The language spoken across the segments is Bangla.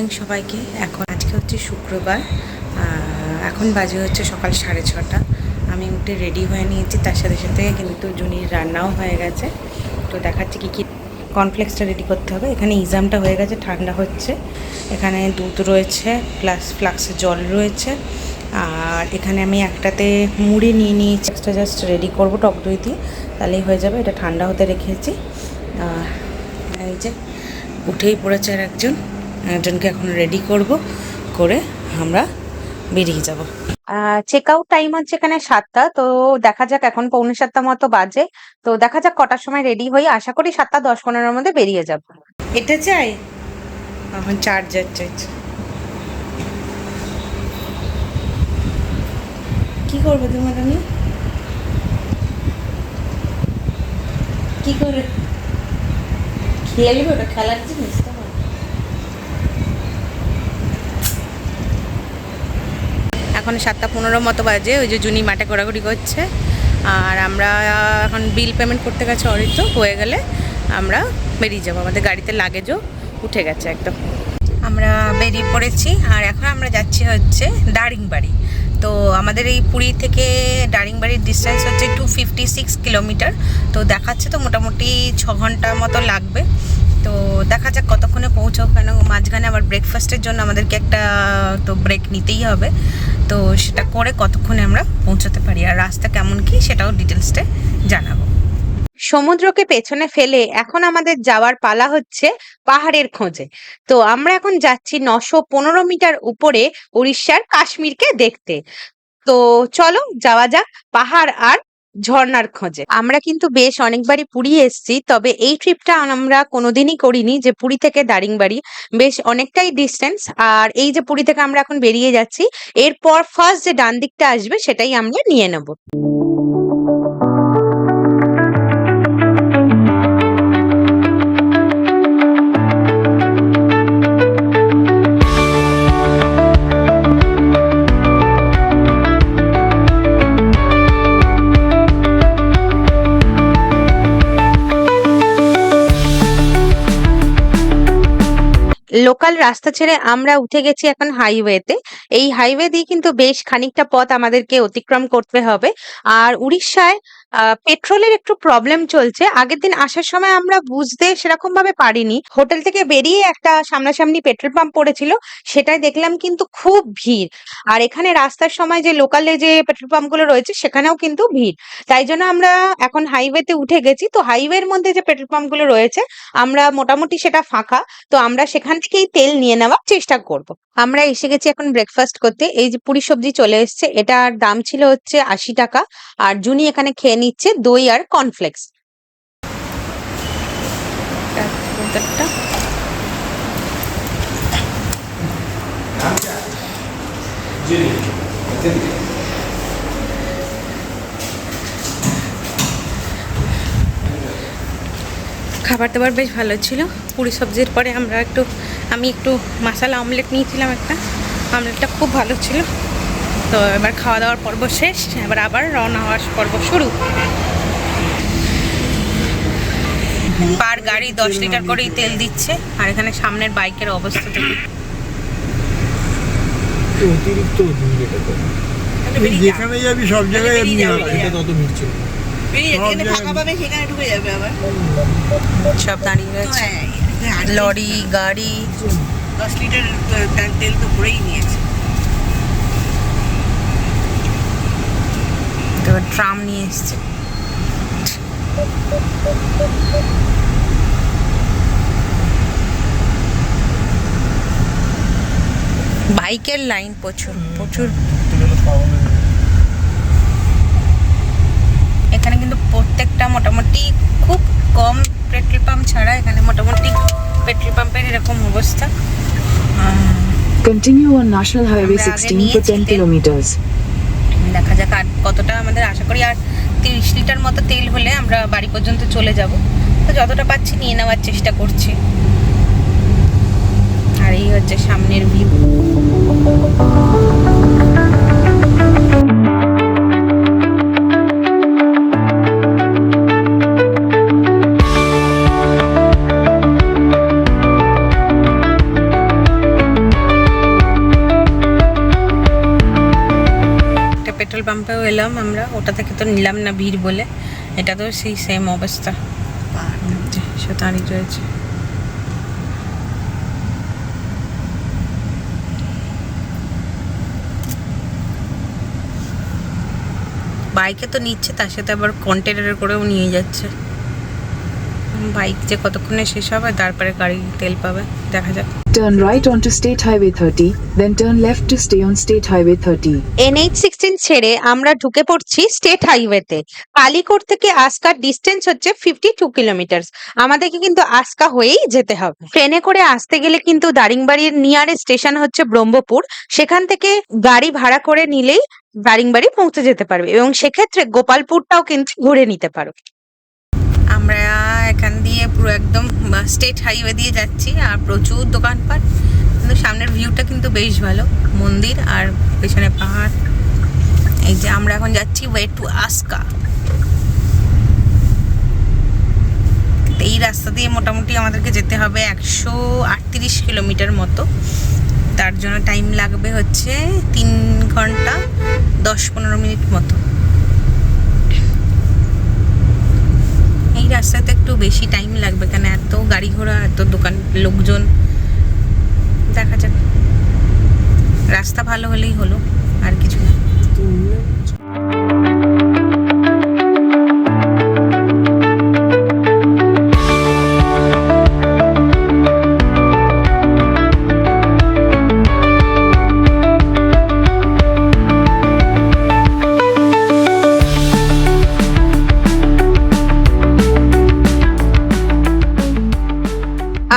মর্নিং সবাইকে। এখন আজকে হচ্ছে শুক্রবার, এখন বাজে হচ্ছে সকাল 6:30। আমি উঠে রেডি হয়ে নিয়েছি, তার সাথে সাথে কিন্তু জুনির রান্নাও হয়ে গেছে। তো দেখাচ্ছি কী কী। কর্নফ্লেক্সটা রেডি করতে হবে। এখানে ইজামটা হয়ে গেছে, ঠান্ডা হচ্ছে। এখানে দুধ রয়েছে, প্লাস ফ্লাক্সে জল রয়েছে। আর এখানে আমি একটাতে মুড়ি নিয়ে নিয়েছি, এক্সট্রা জাস্ট রেডি করবো টক দই দিয়ে, তাহলেই হয়ে যাবে। এটা ঠান্ডা হতে রেখেছি। এই যে উঠেই পড়েছে আর একজনকে এখন রেডি করে আমরা বেরিয়ে যাব। চেক আউট টাইম হচ্ছে এখানে 7টা। তো দেখা যাক, এখন 6:45 মতো বাজে। তো দেখা যাক কটার সময় রেডি হই। আশা করি 7:10-15 মধ্যে বেরিয়ে যাব। এটা চাই, এখন চার্জার চাইছে। কি করবো তুমি? আমি কি করে খেলবে? ওটা খেলার জিনিস তো। এখন 7:15 মতো বাজে। ওই যে জুনি মাঠে ঘোরাঘুরি করছে, আর আমরা এখন বিল পেমেন্ট করতে গেছে অরিত্র। হয়ে গেলে আমরা বেরিয়ে যাবো। আমাদের গাড়িতে লাগেজও উঠে গেছে একদম। আমরা বেরিয়ে পড়েছি, আর এখন আমরা যাচ্ছি হচ্ছে দারিংবাড়ি। তো আমাদের এই পুরী থেকে দারিংবাড়ির ডিস্টেন্স হচ্ছে 256 কিলোমিটার। তো দেখাচ্ছে তো মোটামুটি 6 ঘন্টা মতো লাগবে। তো দেখা যাক কতক্ষণে পৌঁছাও, কেন মাঝখানে আবার ব্রেকফাস্টের জন্য আমাদেরকে একটা তো ব্রেক নিতেই হবে। তো সেটা করে কতক্ষণে আমরা পৌঁছাতে পারি, আর রাস্তা কেমন কি সেটাও ডিটেলসটা জানাবো। সমুদ্রকে পেছনে ফেলে এখন আমাদের যাওয়ার পালা হচ্ছে পাহাড়ের খোঁজে। তো আমরা এখন যাচ্ছি 915 মিটার উপরে উড়িষ্যার কাশ্মীরকে দেখতে। তো চলো যাওয়া যাক পাহাড় আর ঝর্ণার খোঁজে। আমরা কিন্তু বেশ অনেকবারই পুরী এসেছি, তবে এই ট্রিপটা আমরা কোনোদিনই করিনি, যে পুরী থেকে দারিংবাড়ি বেশ অনেকটাই ডিস্টেন্স। আর এই যে পুরী থেকে আমরা এখন বেরিয়ে যাচ্ছি, এরপর ফার্স্ট যে ডান দিকটা আসবে সেটাই আমরা নিয়ে নেব। লোকাল রাস্তা ছেড়ে আমরা উঠে গেছি এখন হাইওয়েতে। এই হাইওয়ে দিয়ে কিন্তু বেশ খানিকটা পথ আমাদেরকে অতিক্রম করতে হবে। আর উড়িষ্যায় পেট্রোলের একটু প্রবলেম চলছে। আগের দিন আসার সময় আমরা বুঝতে সেরকম ভাবে পারিনি। হোটেল থেকে বেরিয়ে একটা সামনাসামনি পেট্রোল পাম্প পড়েছিল, সেটাই দেখলাম কিন্তু খুব ভিড়। আর এখানে রাস্তার সময় যে লোকালে যে পেট্রোল পাম্প গুলো রয়েছে সেখানেও কিন্তু ভিড়। তাই জন্য আমরা এখন হাইওয়েতে উঠে গেছি। তো হাইওয়ের মধ্যে যে পেট্রোল পাম্প গুলো রয়েছে, আমরা মোটামুটি সেটা ফাঁকা। তো আমরা সেখান থেকেই তেল নিয়ে নেওয়ার চেষ্টা করব। আমরা এসে গেছি এখন ব্রেকফাস্ট করতে। এই যে পুরি সবজি চলে এসছে, এটার দাম ছিল হচ্ছে 80 টাকা। আর জুনি এখানে খেয়ে নিচ্ছে দই আর কর্নফ্লেক্স। খাবার দাবার বেশ ভালো ছিল। পুরি সবজির পরে আমি একটু মশলা অমলেট নিয়েছিলাম একটা। অমলেটটা খুব ভালো ছিল। তো এবার খাওয়া দাওয়ার পর্ব শেষ, এবার আবার রওনা হওয়ার পর্ব শুরু। পার গাড়ি 10 লিটার করেই তেল দিচ্ছে। আর এখানে সামনের বাইকের অবস্থা দেখি, অতিরিক্ত যেখানে যাবি সব জায়গায় সব দাঁড়িয়ে রয়েছে। লরি গাড়ি 10 লিটার তেল তো ভরেই নিয়েছে। তারপর ট্রাম নিয়ে এসছে। বাইকের লাইন প্রচুর। এখানে কিন্তু প্রত্যেকটা মোটামুটি খুব কম পেট্রোল পাম্প ছাড়া এখানে মোটামুটি পেট্রোল পাম্পের এরকম অবস্থা। Continue on National Highway 16 for 10 kilometers. দেখা যাক আর কতটা আমাদের, আশা করি আর 30 লিটার মতো তেল হলে আমরা বাড়ি পর্যন্ত চলে যাব। তো যতটা পাচ্ছি নিয়ে নেওয়ার চেষ্টা করছি। আর এই হচ্ছে সামনের ভিউ। আমরা, ওটা থেকে তো নিলাম না ভিড় বলে, এটা তো সেই সেম অবস্থা, সে দাঁড়িয়ে রয়েছে। বাইকে তো নিচ্ছে, তার সাথে আবার কন্টেনারে করেও নিয়ে যাচ্ছে। বাইক যে কতক্ষণে শেষ হবে, তারপরে গাড়ি তেল পাবে, দেখা যাক। Turn right onto State Highway 30, then turn left to stay on State Highway 30. NH16 ছেড়ে আমরা ঢুকে পড়ছি স্টেট হাইওয়েতে। কালিকোট থেকে আসকার ডিস্টেন্স হচ্ছে 52 কিলোমিটার। আমাদেরকে কিন্তু আসকা হয়েই যেতে হবে। ট্রেনে করে আসতে গেলে কিন্তু দারিংবাড়ির নিয়ারেস্ট স্টেশন হচ্ছে ব্রহ্মপুর, সেখান থেকে গাড়ি ভাড়া করে নিলেই দারিংবাড়ি পৌঁছে যেতে পারবে, এবং সেক্ষেত্রে গোপালপুরটাও কিন্তু ঘুরে নিতে পারো। আমরা এখান দিয়ে পুরো একদম স্টেট হাইওয়ে দিয়ে যাচ্ছি, আর প্রচুর দোকানপাট, কিন্তু সামনের ভিউটা কিন্তু বেশ ভালো, মন্দির আর পেছনে পাহাড়। এই যে আমরা এখন যাচ্ছি ওয়ে টু আসকা। এই রাস্তা দিয়ে মোটামুটি আমাদেরকে যেতে হবে 138 কিলোমিটার মতো। তার জন্য টাইম লাগবে হচ্ছে 3 ঘন্টা 10-15 মিনিট মতো। এই রাস্তাতে একটু বেশি টাইম লাগবে, কেন এত গাড়ি ঘোড়া, এত দোকান, লোকজন। দেখা যাক, রাস্তা ভালো হলেই হলো, আর কিছু না।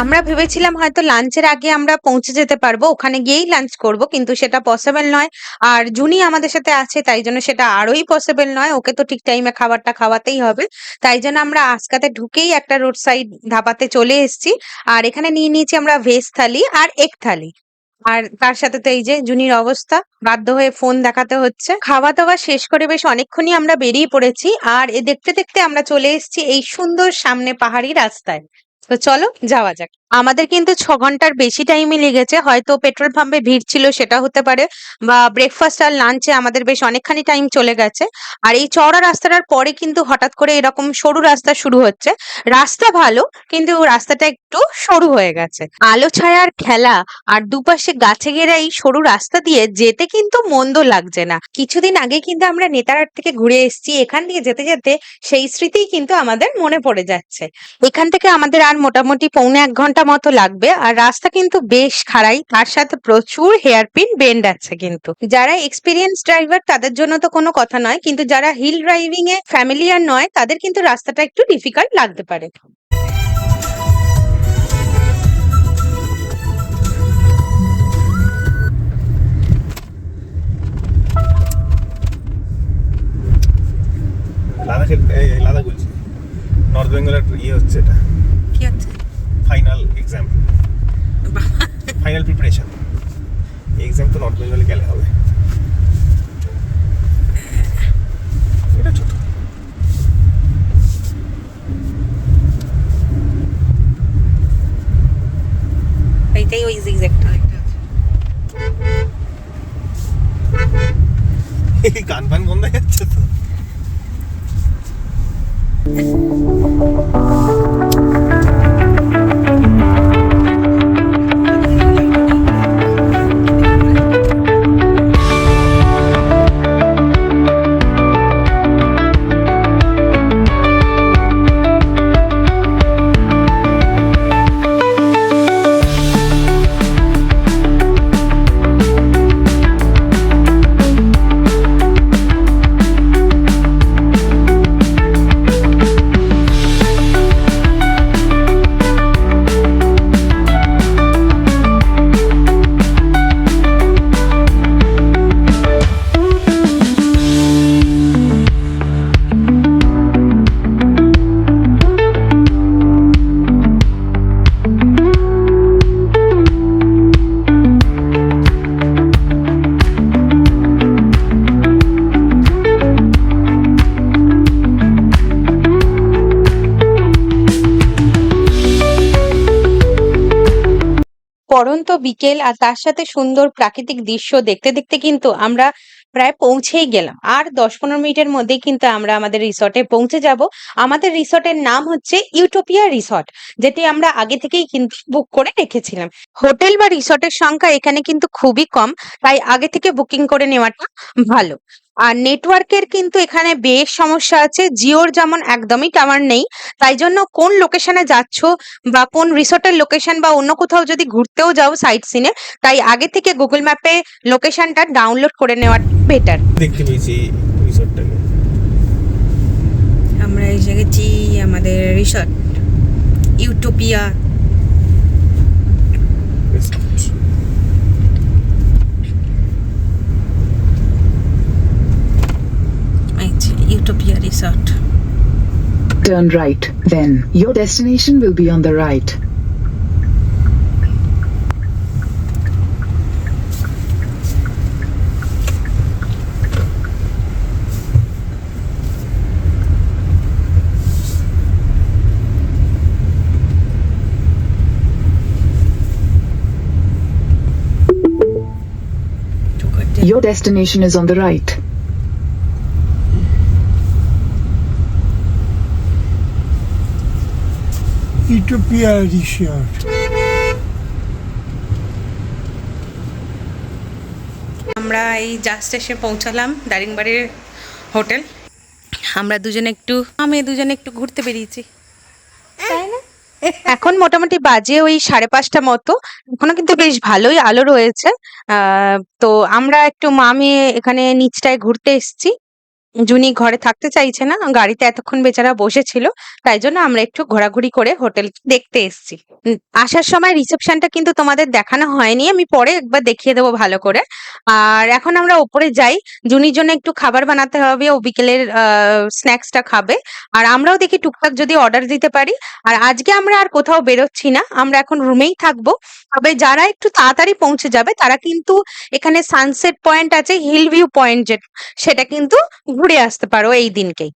আমরা ভেবেছিলাম হয়তো লাঞ্চের আগে আমরা পৌঁছে যেতে পারবো, ওখানে গিয়েই লাঞ্চ করব, কিন্তু সেটা পসিবল নয়। আর জুনি আমাদের সাথে আছে, তাই জন্য সেটা আরোই পসিবল নয়, ওকে তো ঠিক টাইমে খাবারটা খাওয়াতেই হবে। তাই জন্য আমরা আসকাতে ঢুকেই একটা রোড সাইড ধাবাতে চলে এসেছি, আর এখানে নিয়ে নিয়েছি আমরা ভেজ থালি আর এগ থালি। আর তার সাথে তো এই যে জুনির অবস্থা, বাধ্য হয়ে ফোন দেখাতে হচ্ছে। খাওয়া দাওয়া শেষ করে বেশ অনেকক্ষণই আমরা বেরিয়ে পড়েছি, আর এ দেখতে দেখতে আমরা চলে এসেছি এই সুন্দর সামনে পাহাড়ি রাস্তায়। তো চলো যাওয়া যাক। আমাদের কিন্তু 6 ঘন্টার বেশি টাইমই লেগেছে, হয়তো পেট্রোল পাম্পে ভিড় ছিল সেটা হতে পারে, বা ব্রেকফাস্ট আর লাঞ্চে আমাদের বেশ অনেকখানি টাইম চলে গেছে। আর এই চওড়া রাস্তাটার পরে কিন্তু হঠাৎ করে এরকম সরু রাস্তা শুরু হচ্ছে। রাস্তা ভালো, কিন্তু রাস্তাটা একটু সরু হয়ে গেছে। আলো ছায়ার খেলা আর দুপাশে গাছে ঘেরা এই সরু রাস্তা দিয়ে যেতে কিন্তু মন্দ লাগছে না। কিছুদিন আগে কিন্তু আমরা নেতারহাট থেকে ঘুরে এসেছি, এখান দিয়ে যেতে যেতে সেই স্মৃতি কিন্তু আমাদের মনে পড়ে যাচ্ছে। এখান থেকে আমাদের আর মোটামুটি 1.25 ঘন্টা মতো লাগবে, আর রাস্তা কিন্তু বেশ খাড়াই, তার সাথে প্রচুর হেয়ারপিন বেন্ড আছে। কিন্তু যারা এক্সপিরিয়েন্স ড্রাইভার তাদের জন্য তো কোনো কথা নয়, কিন্তু যারা হিল ড্রাইভিং এ ফ্যামিলিয়ার নয় তাদের কিন্তু রাস্তাটা একটু ডিফিকাল্ট লাগতে পারে। লাদাখের লাদাখ বলছি, নর্থ বেঙ্গলের ইয়ে হচ্ছে, এটা কি হচ্ছে? Final exam, final preparation. Exam তো নর্থ বেঙ্গলে গেলে হবে। এটা ছোট, এইটাই ওই জিগজ্যাগটা। গান ফান বন্ধ হয়ে যাচ্ছে তো। পড়ন্ত বিকেল আর তার সাথে সুন্দর প্রাকৃতিক দৃশ্য দেখতে দেখতে কিন্তু আমরা প্রায় পৌঁছেই গেলাম, আর 10-15 মিনিটের মধ্যেই কিন্তু আমরা আমাদের রিসর্টে পৌঁছে যাব। আমাদের রিসর্টের নাম হচ্ছে ইউটোপিয়া রিসর্ট, যেটি আমরা আগে থেকেই কিন্তু বুক করে রেখেছিলাম। হোটেল বা রিসর্টের সংখ্যা এখানে কিন্তু খুবই কম, তাই আগে থেকে বুকিং করে নেওয়াটা ভালো। আর নেটওয়ার্কের কিন্তু এখানে বেশ সমস্যা আছে, জিওর যেমন একদমই টাওয়ার নেই, তাই জন্য কোন লোকেশনে যাচ্ছ বা কোন রিসর্টের লোকেশন বা অন্য কোথাও যদি ঘুরতেও যাও সাইট সিনে, তাই আগে থেকে গুগল ম্যাপে লোকেশনটা ডাউনলোড করে নেওয়া বেটার। দেখতে পেয়েছি রিসোর্টটাকে। আমরা এসে গেছি আমাদের resort utopia. Utopia resort. Turn right, then your destination will be on the right. Your destination is on the right. Utopia resort. আমরা এই জাস্ট এসে পৌঁছালাম দারিংবাড়ির হোটেল। আমরা দুজনে একটু ঘুরতে বেরিয়েছি। এখন মোটামুটি বাজে ওই 5:30 মতো, এখনো কিন্তু বেশ ভালোই আলো রয়েছে। তো আমরা একটু মা মেয়ে এখানে নিচটায় ঘুরতে এসেছি। জুনি ঘরে থাকতে চাইছে না, গাড়িতে এতক্ষণ বেচারা বসেছিল, তাই জন্য আমরা একটু ঘোরাঘুরি করে হোটেল দেখতে এসেছি। আসার সময় রিসেপশনটা কিন্তু তোমাদের দেখানো হয়নি, আমি পরে একবার দেখিয়ে দেবো ভালো করে। আর এখন আমরা ওপরে যাই, জুনির জন্য একটু খাবার বানাতে হবে, ও বিকেলের স্ন্যাক্সটা খাবে। আর আমরাও দেখি টুকটাক যদি অর্ডার দিতে পারি। আর আজকে আমরা আর কোথাও বেরোচ্ছি না, আমরা এখন রুমেই থাকবো। তবে যারা একটু তাড়াতাড়ি পৌঁছে যাবে তারা কিন্তু এখানে সানসেট পয়েন্ট আছে, হিল ভিউ পয়েন্ট যেটা, সেটা কিন্তু ঘুরে আসতে পারো এই দিনকেই।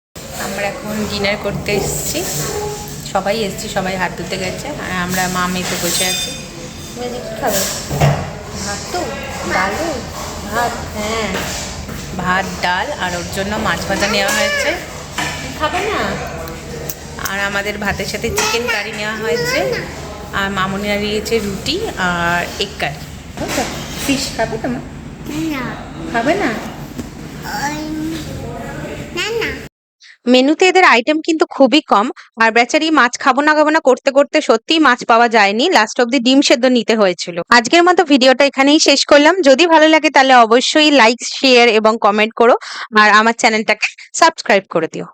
আমরা এখন ডিনার করতে এসেছি, সবাই হাত ধুতে গেছে, আর আমরা মা মেয়ে তো বসে আছি। তুমি আজকে কী খাবে? ভাত, তো ডাল, ভাত, হ্যাঁ ভাত ডাল, আর ওর জন্য মাছ ভাজা নেওয়া হয়েছে। খাবে না? আর আমাদের ভাতের সাথে চিকেন কারি নেওয়া হয়েছে, আর মামনি আর নিয়েছে রুটি আর এগ কারি। ফিশ খাবে তোমার? খাবে না? মেনুতে এদের আইটেম কিন্তু খুবই কম, আর বেচারি মাছ খাবো না করতে করতে সত্যিই মাছ পাওয়া যায়নি, লাস্ট অব্দি ডিম সেদ্ধ নিতে হয়েছিল। আজকের মতো ভিডিওটা এখানেই শেষ করলাম। যদি ভালো লাগে তাহলে অবশ্যই লাইক, শেয়ার এবং কমেন্ট করো, আর আমার চ্যানেলটাকে সাবস্ক্রাইব করে দিও।